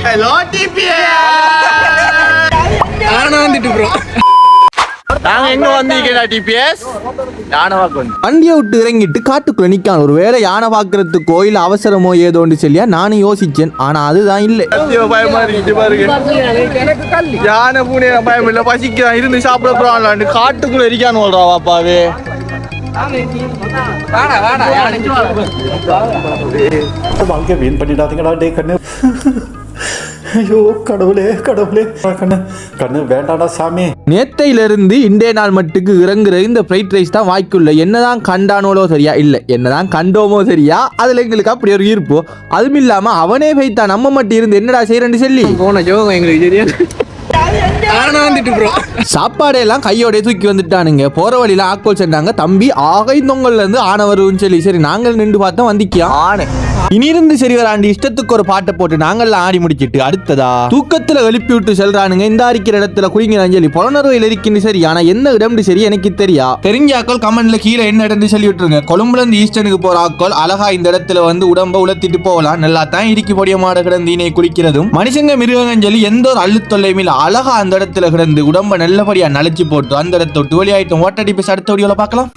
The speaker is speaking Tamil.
ஹலோ டிபிஎஸ் ஆனா வந்துட்டு ப்ரோ நாங்க எங்க வந்தீங்கடா டிபிஎஸ் யானை பார்க்க வந்து வண்டியை விட்டு இறங்கிட்டு காட்டுக்குள்ள நிக்கான். ஒரு வேளை யானை பாக்குறது கோயில் அவசரமோ ஏதோன்னு சொல்லியா நானும் யோசிச்சேன். ஆனா அதுதான் இல்லை. பயமா இருக்கு பாருங்க. யானை பூனை பயம் இல்ல, பசிக்கிறான் இருந்து சாப்பிட போறான். காட்டுக்குள்ள இருக்கான்னு சொல்றா பாப்பாவே. வாழ்க்கை வீண் பண்ணிடாதீங்கடா டே கண்ணு. ஐயோ கடவுளே கடவுளே கண்ணு கண்ணு வேண்டாடா சாமி. நேத்தையிலிருந்து இன்றைய நாள் மட்டுக்கு இறங்குற இந்த ஃப்ரைட் ரைஸ் தான் வாய்க்குள்ள. என்னதான் கண்டானோலோ சரியா இல்லை என்னதான் கண்டோமோ சரியா அதுல எங்களுக்கு அப்படி ஒரு ஈர்ப்பு. அதுவும் இல்லாம அவனே வைத்தான் நம்ம மட்டும் இருந்து என்னடா செய்யறேன்னு சொல்லி போன ஜோகம் எங்களுக்கு தெரியாது. சாப்பாடு எல்லாம் கையோட தூக்கி வந்துட்டானுங்க. போற வழியில ஆட்கள் சென்றாங்க. தம்பி ஆகை தொங்கல்ல இருந்து ஆனை வரும்னு சொல்லி சரி நாங்கள் நின்று பார்த்தோம் வந்திக்கியா ஆனை. இனிருந்து சரி வராண்டி இஷ்டத்துக்கு ஒரு பாட்டை போட்டு நாங்கள்லாம் ஆடி முடிச்சிட்டு அடுத்ததா தூக்கத்துல எழுப்பி விட்டு செல்றானுங்க. இந்த அரிக்கிற இடத்துல குடிங்கிறான்னு சொல்லி புலனர்வையில் இருக்குன்னு சரி. ஆனா என்ன இடம்னு சரி எனக்கு தெரியா. தெரிஞ்ச ஆக்கள் கமெண்ட்ல கீழே என்ன இடம்னு சொல்லி விட்டுருங்க. கொழும்புல இருந்து ஈஸ்டனுக்கு போற ஆக்கள் அழகா இந்த இடத்துல வந்து உடம்ப உலர்த்திட்டு போகலாம். நல்லா தான் இறுக்கி பொடிய மாட கிடந்து இணை குளிக்கிறதும் மனுஷங்க மிருகங்கன்னு சொல்லி எந்த ஒரு அழுத்தொல்லையும் இல்ல. அழகா அந்த இடத்துல கிடந்து உடம்ப நல்லபடியா நலிச்சு போட்டு அந்த இடத்த விட்டு வெளியாயிட்டோம். ஓட்டடி பேச அடுத்த வீடியோல பார்க்கலாம்.